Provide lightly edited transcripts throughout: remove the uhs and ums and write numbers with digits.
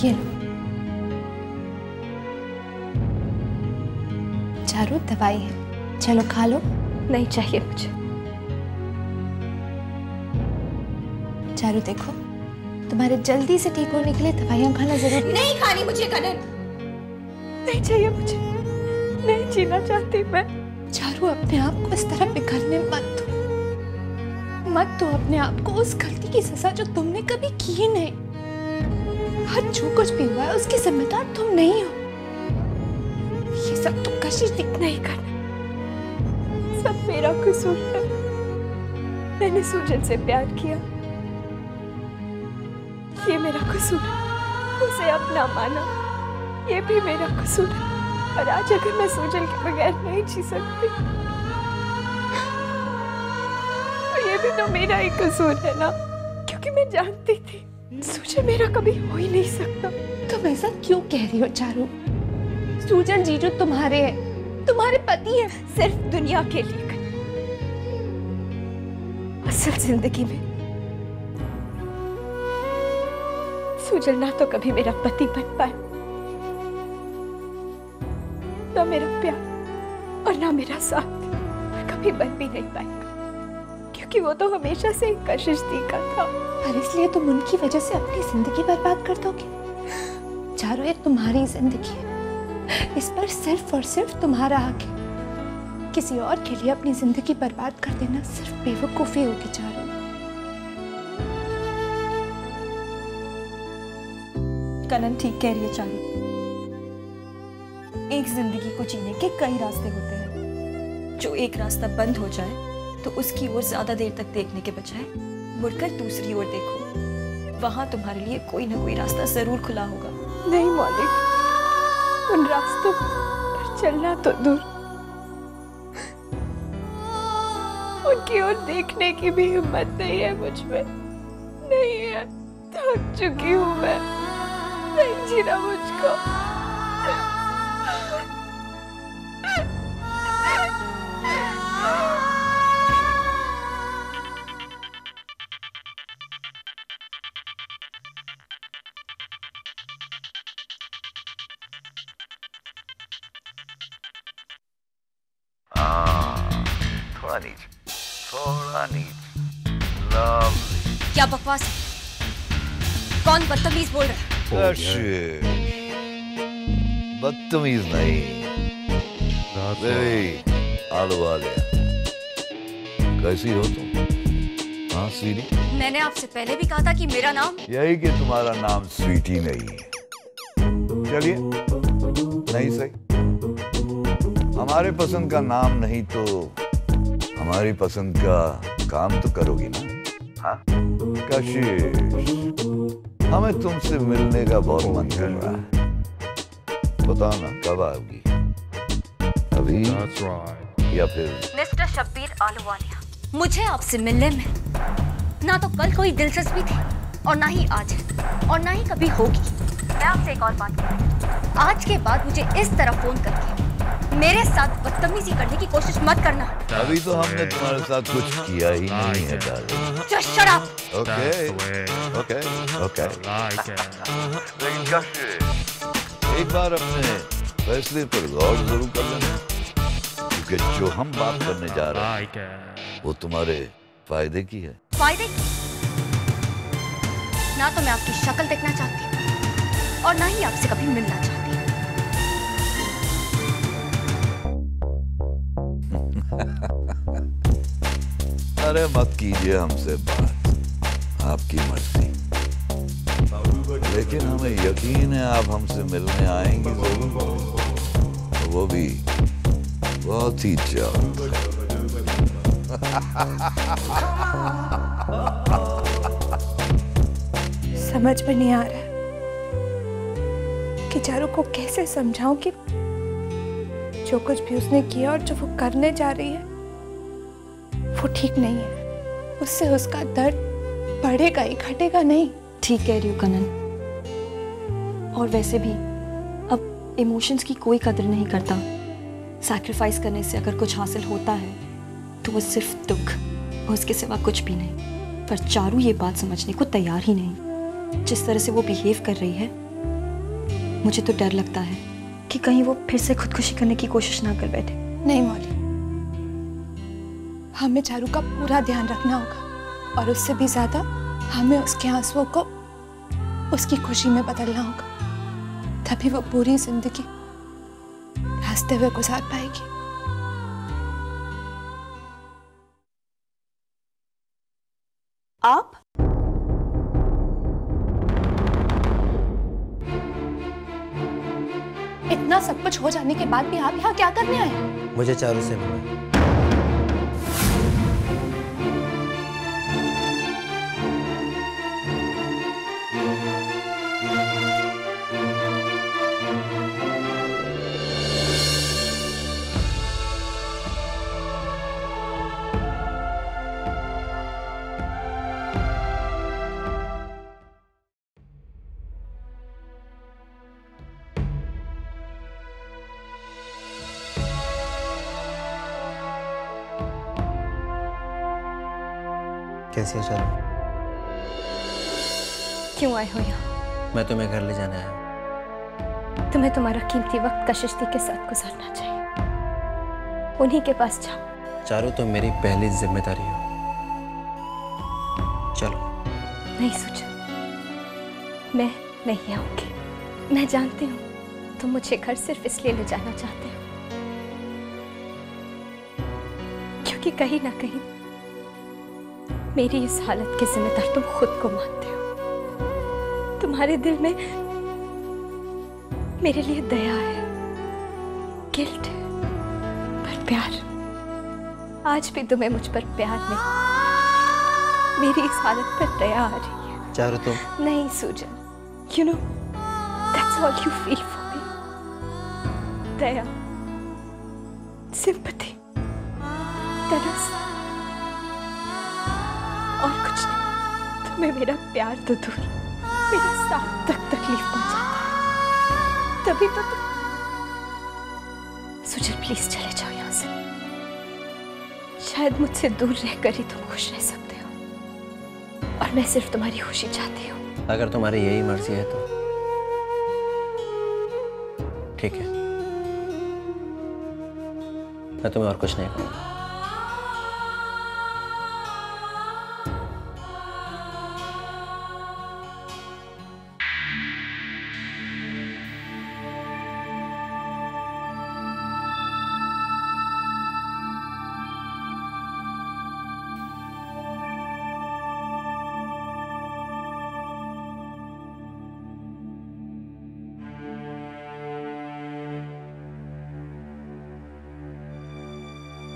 ये लो। चारू दवाई है, चलो खा लो। नहीं चाहिए मुझे। चारू देखो, तुम्हारे जल्दी से ठीक होने के लिए दवाइयाँ खाना जरूरी है। नहीं खानी मुझे कनन, नहीं चाहिए मुझे, नहीं जीना चाहती मैं। चारू अपने आप को इस तरह बिखरने मत दो, मत दो अपने आप को उस गलती की सजा जो तुमने कभी की नहीं। आज जो कुछ भी हुआ है उसकी जिम्मेदार तुम नहीं हो। ये सब तुम कशिश दिख नहीं करना, सब मेरा कसूर है। मैंने सुजन से प्यार किया, ये मेरा कसूर है। उसे अपना माना, ये भी मेरा कसूर है। और आज अगर मैं सुजन के बगैर नहीं जी सकती तो ये भी तो मेरा ही कसूर है ना, क्योंकि मैं जानती थी सुजन मेरा कभी हो ही नहीं सकता। तुम ऐसा क्यों कह रही हो चारू? सुजन जीजू तुम्हारे हैं, तुम्हारे पति हैं। सिर्फ दुनिया के लिए, असल जिंदगी में सुजन ना तो कभी मेरा पति बन पाए, ना मेरा प्यार और ना मेरा साथ कभी बन भी नहीं पाएगा, क्योंकि वो तो हमेशा से एक कशिश दी का था। पर इसलिए तुम उनकी वजह से अपनी जिंदगी बर्बाद कर दोगे? चारू, ये तुम्हारी जिंदगी है, इस पर सिर्फ और सिर्फ तुम्हारा हक है। किसी और के लिए अपनी जिंदगी बर्बाद कर देना सिर्फ बेवकूफी होगी चारू। कनन ठीक कह रही है चारू। एक जिंदगी को जीने के कई रास्ते होते हैं। जो एक रास्ता बंद हो जाए तो उसकी ओर ज्यादा देर तक देखने के बजाय मुड़कर दूसरी ओर देखो, वहां तुम्हारे लिए कोई ना कोई रास्ता जरूर खुला होगा। नहीं मौलिक, उन रास्तों पर चलना तो दूर, उनकी ओर देखने की भी हिम्मत नहीं है मुझ में। नहीं है, थक चुकी हूँ मैं, नहीं जीना मुझको। थोड़ा नीचे। लवली। क्या बकवास है? कौन बदतमीज बोल रहा है? बदतमीज नहीं, आलू वाले। कैसी हो तुम? हाँ स्वीटी, मैंने आपसे पहले भी कहा था कि मेरा नाम यही कि तुम्हारा नाम स्वीटी नहीं है। चलिए, नहीं सही, हमारे पसंद का नाम नहीं तो हमारी पसंद का काम तो करोगी ना? हाँ कशिश, हमें तुमसे मिलने का बहुत मन कर रहा है। बताओ ना कब आओगी? अभी या फिर? मिस्टर शब्बीर आलूवालिया, मुझे आपसे मिलने में ना तो कल कोई दिलचस्पी थी और ना ही आज है और ना ही कभी होगी। मैं आपसे एक और बात करूं, आज के बाद मुझे इस तरह फोन करके मेरे साथ बदतमीजी करने की कोशिश मत करना। अभी तो हमने तुम्हारे साथ कुछ किया ही नहीं है darling. Just shut up. Okay okay okay. लेकिन कशिश, एक बार अपने फैसले पर गौर जरूर कर लेना, क्योंकि जो हम बात करने जा रहे हैं वो तुम्हारे फायदे की है। फायदे की? ना तो मैं आपकी शक्ल देखना चाहती हूँ और ना ही आपसे कभी मिलना चाहती हूँ। अरे मत कीजिए हमसे बात, आपकी मर्जी। लेकिन हमें यकीन है आप हमसे मिलने आएंगे जरूर, वो भी बहुत ही जल्द। समझ में नहीं आ रहा कि चारू को कैसे समझाऊं कि जो कुछ भी उसने किया और जो वो करने जा रही है वो ठीक नहीं है। उससे उसका दर्द बढ़ेगा ही, घटेगा नहीं। ठीक कह रही हो कनन। और वैसे भी अब इमोशंस की कोई कदर नहीं करता। सैक्रिफाइस करने से अगर कुछ हासिल होता है तो वो सिर्फ दुख और उसके सिवा कुछ भी नहीं। पर चारू ये बात समझने को तैयार ही नहीं। जिस तरह से वो बिहेव कर रही है मुझे तो डर लगता है कि कहीं वो फिर से खुदकुशी करने की कोशिश ना कर बैठे। नहीं मौली, हमें चारू का पूरा ध्यान रखना होगा और उससे भी ज्यादा हमें उसके आंसुओं को उसकी खुशी में बदलना होगा, तभी वो पूरी जिंदगी हंसते हुए गुजार पाएगी। आप इतना सब कुछ हो जाने के बाद भी आप यहाँ क्या करने आए? मुझे चारू से मिलना। कैसी हो चारू? क्यों आए हो यहाँ? मैं तुम्हें घर ले जाने आया हूँ। तुम्हें तुम्हारा कीमती वक्त कशिश्ती के साथ गुजारना चाहिए। उन्हीं के पास जाओ। चारू तुम मेरी पहली जिम्मेदारी हो। चलो। नहीं सुजा, मैं नहीं आऊंगी। मैं जानती हूँ तुम मुझे घर सिर्फ इसलिए ले जाना चाहते हो क्योंकि कहीं ना कहीं मेरी इस हालत के जिम्मेदार तुम खुद को मानते हो। तुम्हारे दिल में मेरे लिए दया है, गिल्ट है, पर प्यार। आज भी तुम्हें मुझ पर प्यार नहीं, मेरी इस हालत पर दया आ रही है। चारू तुम नहीं सुजन, you know that's all you feel for me। Daya, sympathy, तरस और कुछ नहीं। तुम्हें मेरा प्यार तो दूर, मेरा साथ तक तकलीफ पहुंचाता है। तभी तो तुम सुजन प्लीज चले जाओ यहाँ से। शायद मुझसे दूर रहकर ही तुम खुश रह सकते हो और मैं सिर्फ तुम्हारी खुशी चाहती हूँ। अगर तुम्हारी यही मर्जी है तो ठीक है, मैं तुम्हें और कुछ नहीं कहूँगा।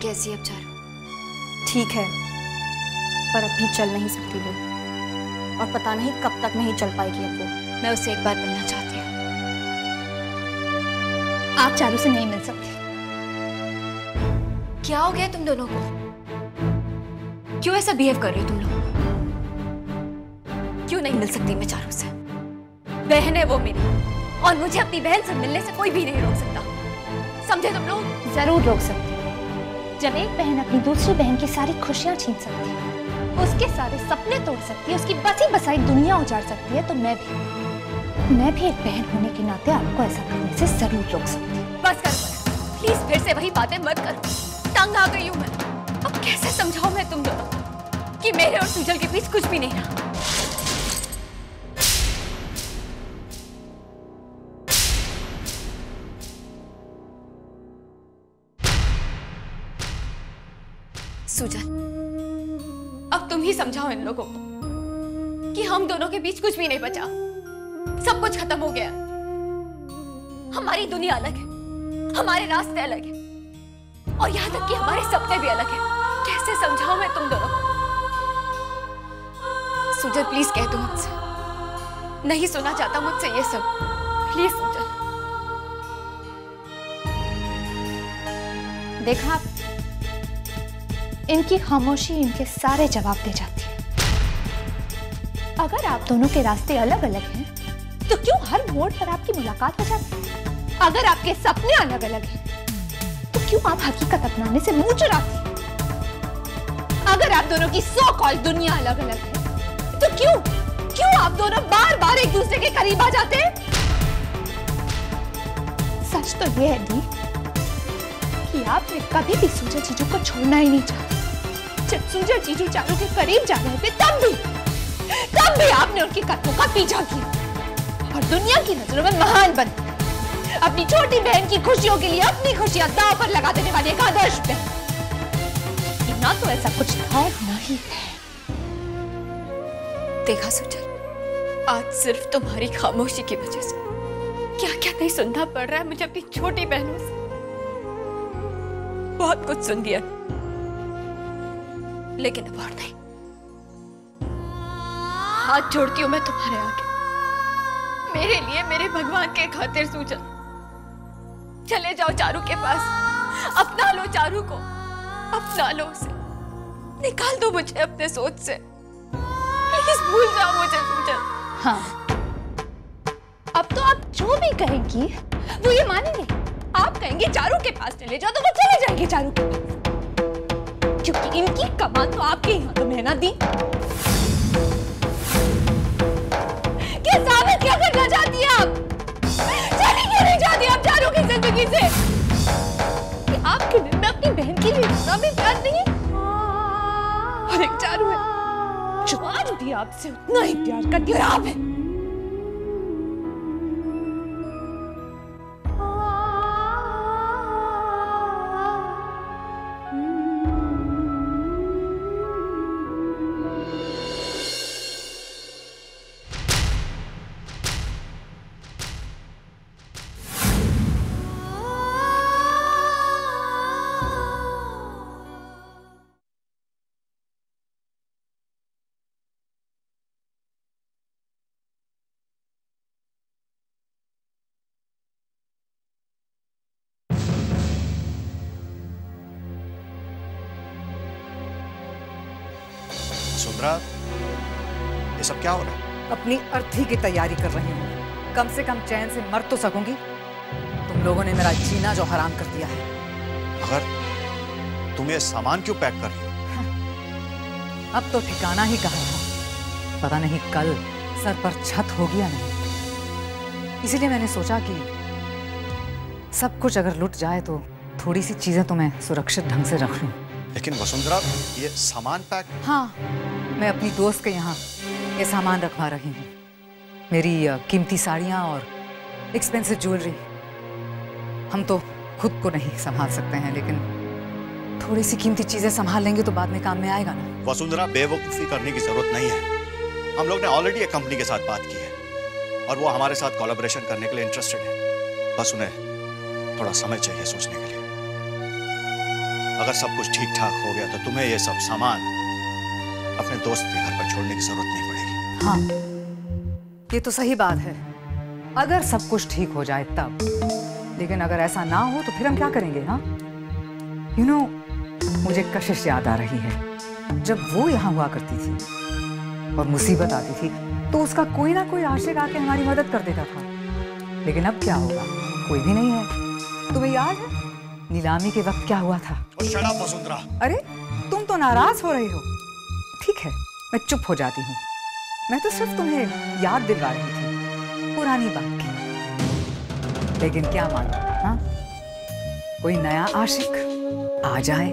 कैसी अब चारू? ठीक है, पर अभी चल नहीं सकती वो, और पता नहीं कब तक नहीं चल पाएगी अब वो। मैं उससे एक बार मिलना चाहती हूँ। आप चारू से नहीं मिल सकती। क्या हो गया तुम दोनों को? क्यों ऐसा बिहेव कर रहे हो तुम लोग? क्यों नहीं मिल सकती मैं चारू से? बहन है वो मेरी, और मुझे अपनी बहन से मिलने से कोई भी नहीं रोक सकता। समझे तुम लोग? जरूर रोक सकती है। जब एक बहन अपनी दूसरी बहन की सारी खुशियां छीन सकती है, उसके सारे सपने तोड़ सकती है, उसकी बसी बसाई दुनिया उजाड़ सकती है, तो मैं भी एक बहन होने के नाते आपको ऐसा करने से जरूर रोक सकती हूँ। बस कर प्लीज, फिर से वही बातें मत करो। तंग आ गई हूँ मैं। अब कैसे समझाऊं मैं तुम दोनों कि मेरे और सुजल के बीच कुछ भी नहीं रहा। सुजल, अब तुम ही समझाओ इन लोगों को कि हम दोनों के बीच कुछ भी नहीं बचा, सब कुछ खत्म हो गया। हमारी दुनिया अलग है, हमारे रास्ते अलग है, और यहाँ तक कि हमारे सपने भी अलग हैं। कैसे समझाऊं मैं तुम दोनों को? सुजल प्लीज कह दो मुझसे, नहीं सुना चाहता मुझसे ये सब। प्लीज सुजल। देखा, इनकी खामोशी इनके सारे जवाब दे जाती है। अगर आप दोनों के रास्ते अलग अलग हैं, तो क्यों हर मोड़ पर आपकी मुलाकात हो जाती है? अगर आपके सपने अलग अलग हैं, तो क्यों आप हकीकत अपनाने से मुंह चुराती हैं? अगर आप दोनों की सो कॉल दुनिया अलग अलग है, तो क्यों आप दोनों बार बार एक दूसरे के करीब आ जाते हैं? सच तो ये है दी कि आपने कभी भी सूजा जीजू को छोड़ना ही नहीं चाहा। जब सूजा जीजू चारू के करीब जा रहे थे तब भी आपने उनके कदमों का पीछा किया और दुनिया की नजरों में महान बन अपनी छोटी बहन की खुशियों के लिए अपनी खुशियां दांव पर लगा देने वाले एक आदर्श बहन। ना तो ऐसा कुछ था ना ही है। देखा सुजल, आज सिर्फ तुम्हारी खामोशी की वजह से क्या क्या नहीं सुनना पड़ रहा है मुझे अपनी छोटी बहनों से। बहुत कुछ सुन दिया, लेकिन अब और नहीं। हाथ जोड़ती हूं मैं तुम्हारे आगे, मेरे लिए, मेरे भगवान के खातिर सूजल। चले जाओ चारू के पास, अपना लो चारू को, अपना लो उसे, निकाल दो मुझे अपने सोच से। प्लीज भूल जाओ मुझे सूजल। हाँ, अब तो आप जो भी कहेंगी वो ये मानेंगे। आप कहेंगे चारू के पास चले जाओ तो वो चले जाएंगे चारू के पास, क्योंकि इनकी कमाल तो आपके ही हाथों में है ना दी। क्या साबित क्या करना चाहती हैं आप? चली क्यों नहीं चाहती आप चारू की जिंदगी से? कि आपके दिल में अपनी बहन के लिए इतना भी प्यार नहीं है? और एक चारू है जो आज भी आपसे उतना ही प्यार करती है और आप है। सुंदरा, ये सब क्या हो रहा है? अपनी अर्थी की तैयारी कर रही हूँ। कम से कम चैन से मर तो सकूंगी। तुम लोगों ने मेरा जीना जो हराम कर दिया है। मगर तुम ये सामान क्यों पैक कर रही हो? अब तो ठिकाना ही कहा था, पता नहीं कल सर पर छत होगी या नहीं। इसीलिए मैंने सोचा कि सब कुछ अगर लुट जाए तो थोड़ी सी चीजें तो मैं सुरक्षित ढंग से रख लूं। लेकिन वसुंधरा, ये सामान पैक? हाँ, मैं अपनी दोस्त के यहाँ ये सामान रखवा रही हूँ। मेरी कीमती साड़ियाँ और एक्सपेंसिव ज्वेलरी। हम तो खुद को नहीं संभाल सकते हैं, लेकिन थोड़ी सी कीमती चीजें संभाल लेंगे तो बाद में काम में आएगा ना। वसुंधरा, बेवकूफ़ी करने की जरूरत नहीं है। हम लोग ने ऑलरेडी एक कंपनी के साथ बात की है और वो हमारे साथ कोलैबोरेशन करने के लिए इंटरेस्टेड है। बस उन्हें थोड़ा समय चाहिए सोचने के लिए। अगर सब कुछ ठीक ठाक हो गया तो तुम्हें ये सब सामान अपने दोस्त के घर पर छोड़ने की जरूरत नहीं पड़ेगी। हाँ, ये तो सही बात है, अगर सब कुछ ठीक हो जाए तब। लेकिन अगर ऐसा ना हो तो फिर हम क्या करेंगे? हाँ, यू नो, मुझे कशिश याद आ रही है। जब वो यहाँ हुआ करती थी और मुसीबत आती थी तो उसका कोई ना कोई आशिक आके हमारी मदद कर देता था। लेकिन अब क्या होगा? कोई भी नहीं है। तुम्हें याद है नीलामी के वक्त क्या हुआ था? Shut up Vasundhara. अरे, तुम तो नाराज हो रही हो। ठीक है, मैं चुप हो जाती हूँ। मैं तो सिर्फ तुम्हें याद दिलवा रही थी पुरानी बात की। लेकिन क्या मानो, हाँ? कोई नया आशिक आ जाए,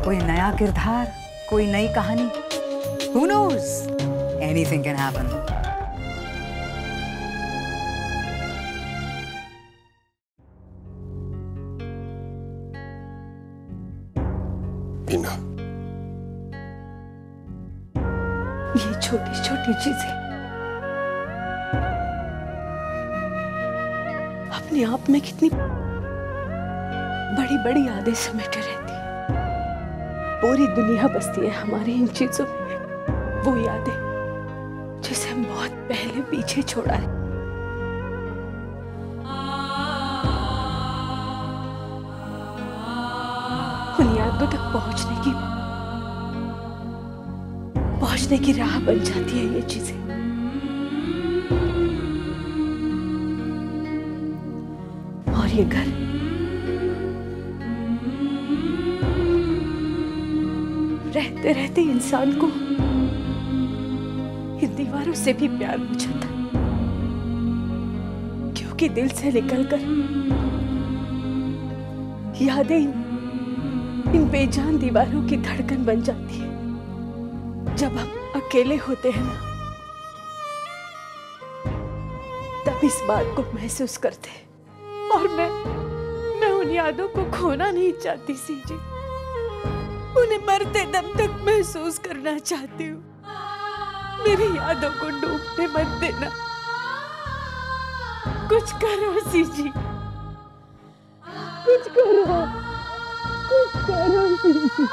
कोई नया किरदार, कोई नई कहानी। Who knows? Anything can happen. बीना, ये छोटी छोटी चीजें अपने आप में कितनी बड़ी बड़ी यादें समेटे रहती है। पूरी दुनिया बसती है हमारी इन चीजों में। वो यादें जिसे हम बहुत पहले पीछे छोड़ा है। उन यादों तक पहुंचने की राह बन जाती है ये चीजें। और ये घर रहते रहते इंसान को इन दीवारों से भी प्यार हो जाता, क्योंकि कि दिल से निकलकर यादें इन बेजान दीवारों की धड़कन बन जाती है। जब हम अकेले होते हैं ना, तब इस बात को महसूस करते हैं। और मैं उन यादों को खोना नहीं चाहती सीजी, उन्हें मरते दम तक महसूस करना चाहती हूँ। मेरी यादों को डूबने मत देना, कुछ करो सीजी, कुछ करो, कुछ करो सीजी।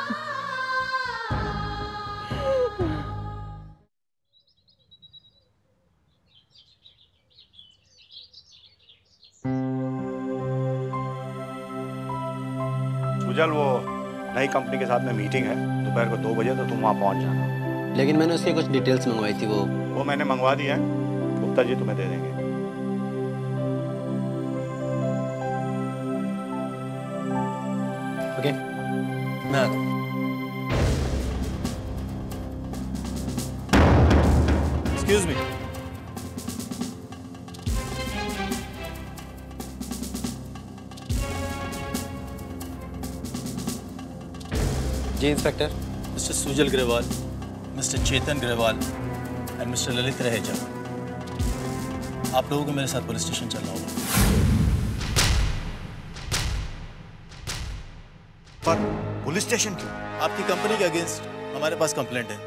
सुजल, वो नई कंपनी के साथ में मीटिंग है दोपहर को 2 बजे, तो तुम वहाँ पहुँच जाना। लेकिन मैंने उसकी कुछ डिटेल्स मंगवाई थी, वो मैंने मंगवा दी है, गुप्ता जी तुम्हें दे देंगे। ओके, मैं आता हूँ। Excuse me. जी inspector. Mister Sujal Grewal, mister Chetan Grewal and mister Lalit Raheja, आप लोगों को मेरे साथ पुलिस स्टेशन चलना होगा। पर पुलिस स्टेशन क्यों? आपकी कंपनी के अगेंस्ट हमारे पास कंप्लेंट है,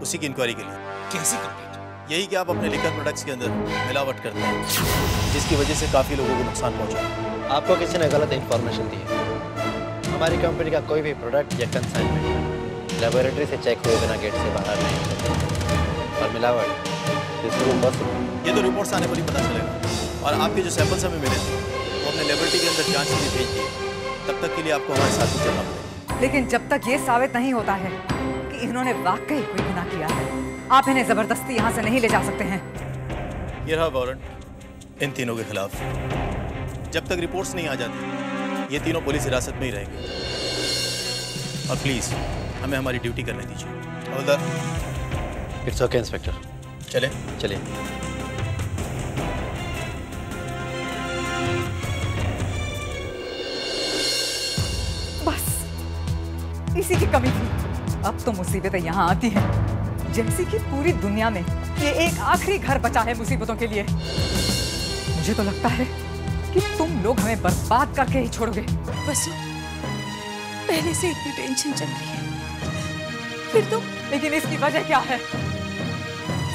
उसी की इंक्वायरी के लिए। कैसी कंप्लेंट? यही कि आप अपने लिकर प्रोडक्ट्स के अंदर मिलावट करते हैं, जिसकी वजह से काफ़ी लोगों को नुकसान पहुंचा। आपको किसी ने गलत इन्फॉर्मेशन दी है। हमारी कंपनी का कोई भी प्रोडक्ट या कंसाइनमेंट लेबोरेटरी से चेक हुए बिना गेट से बाहर नहीं निकलता। और मिलावट ये तो रिपोर्ट्स आने पर ही पता चलेगा। और आपके जो सैंपल्स हमें मिले थे वो हमने लेबोरेटरी के अंदर जांच के लिए भेज दिए। तब तक के लिए आपको हमारे साथ ही चलना पड़ेगा। लेकिन जब तक ये साबित नहीं होता है कि इन्होंने वाकई कोई गुनाह किया है, आप इन्हें जबरदस्ती यहाँ से नहीं ले जा सकते हैं। ये रहा वारंट इन तीनों के खिलाफ। जब तक रिपोर्ट्स नहीं आ जाती ये तीनों पुलिस हिरासत में ही रहेंगे। और प्लीज हमें हमारी ड्यूटी करने दीजिए। हवलदार। It's okay inspector. चलें? चलिए। बस इसी की कमी थी। अब तो मुसीबतें यहाँ आती हैं, जैसे कि पूरी दुनिया में ये एक आखिरी घर बचा है मुसीबतों के लिए। मुझे तो लगता है कि तुम लोग हमें बर्बाद करके ही छोड़ोगे। बस पहले से इतनी टेंशन चल रही है, फिर तुम। लेकिन इसकी वजह क्या है?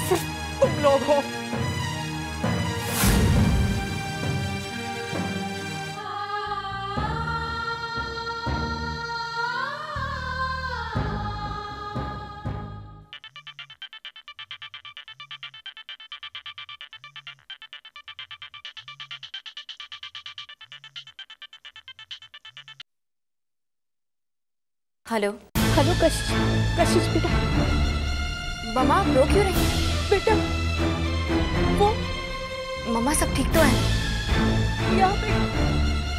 सिर्फ तुम लोग हो। हेलो। हेलो कशिश बेटा। मम्मा आप रो क्यों रही? बेटा वो मम्मा सब ठीक तो है? यहाँ पे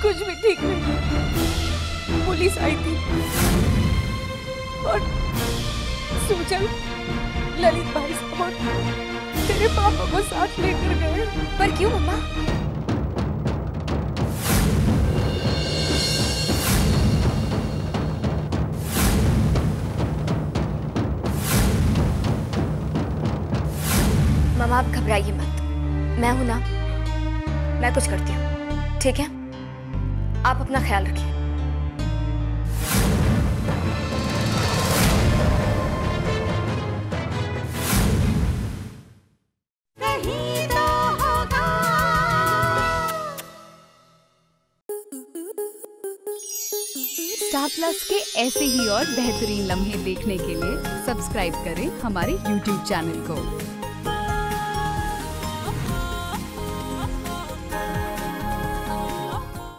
कुछ भी ठीक नहीं। पुलिस आई थी और सुजल, ललित भाई और तेरे पापा को साथ लेकर गए। पर क्यों मम्मा? मम्मा आप घबराइए मत, मैं हूं ना, मैं कुछ करती हूँ, ठीक है? आप अपना ख्याल रखिए। स्टार प्लस के ऐसे ही और बेहतरीन लम्हे देखने के लिए सब्सक्राइब करें हमारे YouTube चैनल को।